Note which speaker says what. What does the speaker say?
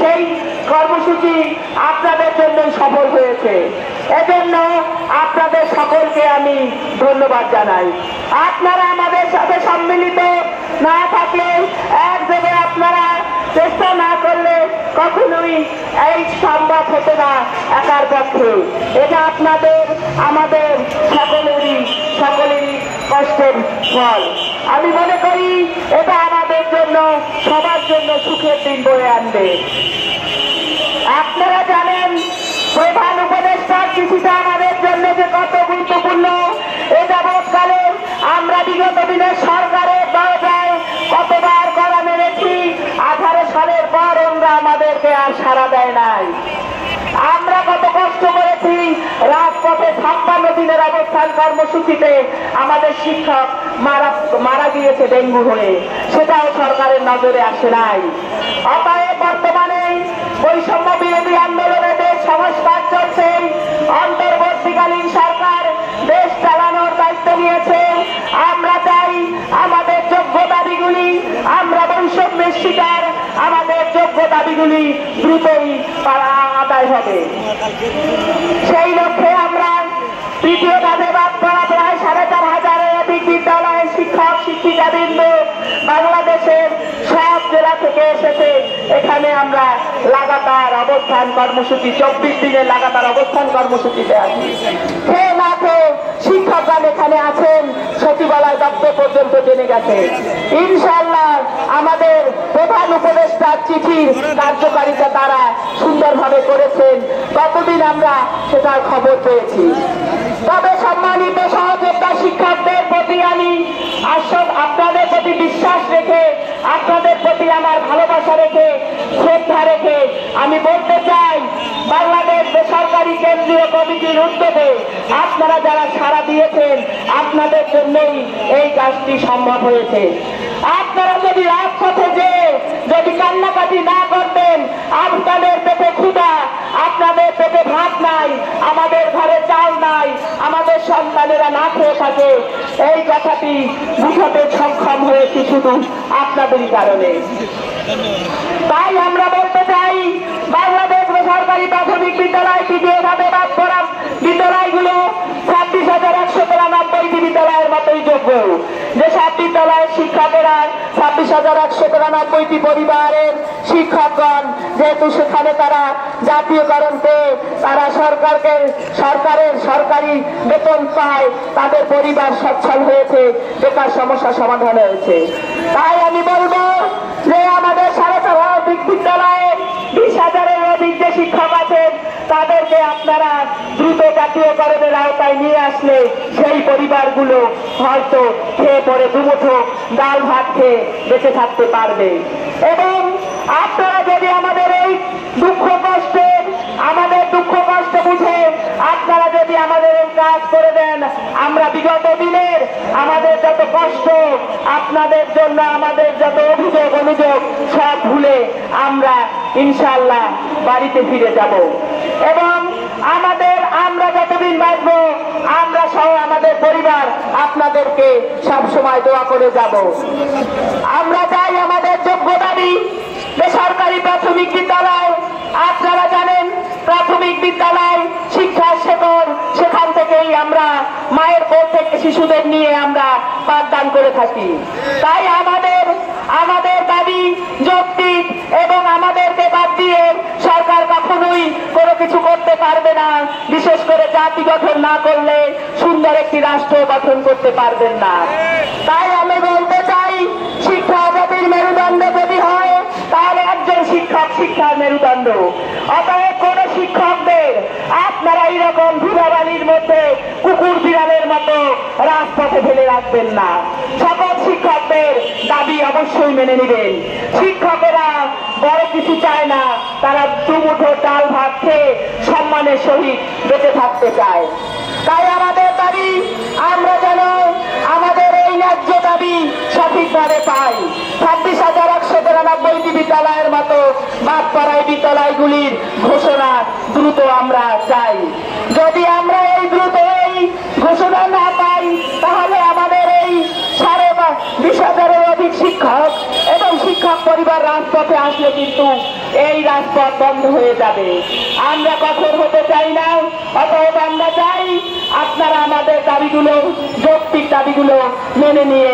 Speaker 1: সেই কর্মসূচি আপনাদের জন্য সফল হয়েছে। এজন্য আপনাদের সকলকে আমি ধন্যবাদ জানাই। আপনারা আমাদের সাথে সম্মিলিত না থাকলে, এক জায়গায় আপনারা চেষ্টা না করলে কখনোই এই সম্ভব হতো না একার পক্ষে। এটা আপনাদের আমাদের সকলেরই কষ্টের ফল। আমি মনে করি এটা আমাদের জন্য সবার জন্য সুখের দিন বয়ে আনবে। আপনারা জানেন প্রধান উপদেষ্টার চিঠিটা আমাদের জন্য যে কত গুরুত্বপূর্ণ। এ যাবৎকালে আমরা বিগত দিনের সরকারের দরজায় কতবার কড়া মেরেছি, 18 সালের পর ওরা আমাদেরকে আর সাড়া দেয় নাই। আমরা কত কষ্ট করেছি রাজপথে 56 দিনের অবস্থান কর্মসূচিতে। আমাদের শিক্ষক মারা গিয়েছে ডেঙ্গু হয়ে, সেটাও সরকারের নজরে আসে নাই। অতএব বর্তমানে বৈষম্য বিরোধী আন্দোলনে দেশ সংস্কার চলছে। অন্তর্বর্তীকালীন সরকার দেশ চালানোর দায়িত্ব নিয়েছে। আমরা চাই আমাদের যোগ্য দাবিগুলি, আমরা বৈষম্যের শিকার, আমাদের যোগ্য দাবিগুলি দ্রুতই আদায় হবে। সেই লক্ষ্যে আমরা তৃতীয় ধাপে বাদ করা প্রায় 4500-এর অধিক বিদ্যালয়ের শিক্ষক শিক্ষিকাবৃন্দ বাংলাদেশের সব জেলা থেকে এসেছে। এখানে আমরা লাগাতার অবস্থান কর্মসূচি, 24 দিনের লাগাতার অবস্থান কর্মসূচিতে আছি। খেয়ে না খেয়ে শিক্ষকগণ এখানে আছেন, সচিবালয় দপ্তর পর্যন্ত জেনে গেছে। ইনশাআল্লাহ আমাদের প্রধান উপদেষ্টার চিঠির কার্যকারিতা তারা সুন্দরভাবে করেছেন। গতদিন আমরা সেটার খবর পেয়েছি। তবে সম্মানিত সহযোদ্ধা শিক্ষকদের প্রতি আমি আপনাদের প্রতি বিশ্বাস রেখে, আপনাদের প্রতি আমার ভালোবাসা রেখে, শ্রদ্ধা রেখে আমি বলতে চাই, বাংলাদেশ বেসরকারি কেন্দ্রীয় কমিটির উদ্যোগে আপনারা যারা সাড়া দিয়েছেন, আপনাদের জন্যই এই কাজটি সম্ভব হয়েছে। আপনারা যদি রাজপথে যে যদি কান্নাকাটি না করতেন, আপনাদের পেটে ক্ষুধা, আপনাদের পেটে ভাত নাই, আমাদের ঘরে চাল নাই, আমাদের সন্তানেরা না খেয়ে থাকে, এই কথাটি বুঝাতে সক্ষম হয়েছি শুধু আপনাদেরই কারণে। তাই আমরা বলতে চাই, বাংলাদেশ বেসরকারি প্রাথমিক বিদ্যালয় তৃতীয় ধাপে বাদ করা বিদ্যালয়গুলো 26,193টি বিদ্যালয়ের মতোই যোগ্য। যেসব বিদ্যালয়ের শিক্ষকেরা 26,193টি পরিবারের শিক্ষকগণ, যেহেতু সেখানে তারা জাতীয়করণ পেয়ে তারা সরকারের সরকারি বেতন পায়, তাদের পরিবার সচ্ছল হয়েছে, বেকার সমস্যা সমাধান হয়েছে। তাই আমি বলবো যে আমাদের 4,500 অধিক বিদ্যালয়ে 20,000-এর অধিক যে শিক্ষক আছেন, তাদেরকে আপনারা দ্রুত জাতীয়করণের আওতায় নিয়ে আসলে সেই পরিবারগুলো হয়তো খেয়ে পরে দুমুঠো ডাল ভাত খেয়ে বেঁচে থাকতে পারবে। এবং আপনারা যদি আমাদের এই দুঃখ কষ্ট বুঝে আপনারা যদি আমাদের এই কাজ করে দেন, আমরা বিগত দিনের আমাদের যত কষ্ট, আপনাদের জন্য আমাদের যত অনুযোগ সব ভুলে আমরা ইনশাআল্লাহ বাড়িতে ফিরে যাব। এবং আমরা যতদিন বাঁচব, আমরা সহ আমাদের পরিবার আপনাদেরকে সবসময় দোয়া করে যাব। আমরা চাই আমাদের যোগ্য দাবি বেসরকারি প্রাথমিক বিদ্যালয়। আপনারা জানেন প্রাথমিক বিদ্যালয় শিক্ষা শেকড়, সেখান থেকেই আমরা মায়ের কোল থেকে শিশুদের নিয়ে আমরা পাঠদান করে থাকি। তাই আমাদের দাবি যৌক্তিক, এবং আমাদেরকে বাদ দিয়ে সরকার কখনোই কোনো কিছু করতে পারবে না। বিশেষ করে জাতি গঠন না করলে সুন্দর একটি রাষ্ট্র গঠন করতে পারবেন না। তাই আমি বলতে চাই, শিক্ষা জাতির মেরুদণ্ড যদি হয়, তাহলে একজন শিক্ষক শিক্ষার মেরুদণ্ড। অতএব কোন শিক্ষকদের আপনারা এইরকম ধুলাবালির মধ্যে কুকুর বিড়ালের মতো রাজপথে ফেলে রাখবেন না। সকল শিক্ষকদের দাবি অবশ্যই মেনে নেবেন। শিক্ষকেরা বড় কিছু চায় না, তারা দুমুঠো ডাল ভাত খেয়ে সম্মানের সহিত বেঁচে থাকতে চায়। তাই আমাদের দাবি, আমরা যেন আমাদের এই ন্যায্য দাবি সঠিকভাবে পাই। 26,193টি বিদ্যালয়ের মতো বাদ পড়া বিদ্যালয়গুলির ঘোষণা দ্রুত আমরা চাই। যদি আমরা এই দ্রুত এই ঘোষণা না পাই, তাহলে আমাদের এই 20,000-এর অধিক শিক্ষক এবং শিক্ষক পরিবার রাজপথে আসলে কিন্তু এই রাজপথ বন্ধ হয়ে যাবে। আমরা কঠোর হতে চাই না, অতএব আমরা চাই আপনারা আমাদের দাবিগুলো, যৌক্তিক দাবিগুলো মেনে নিয়ে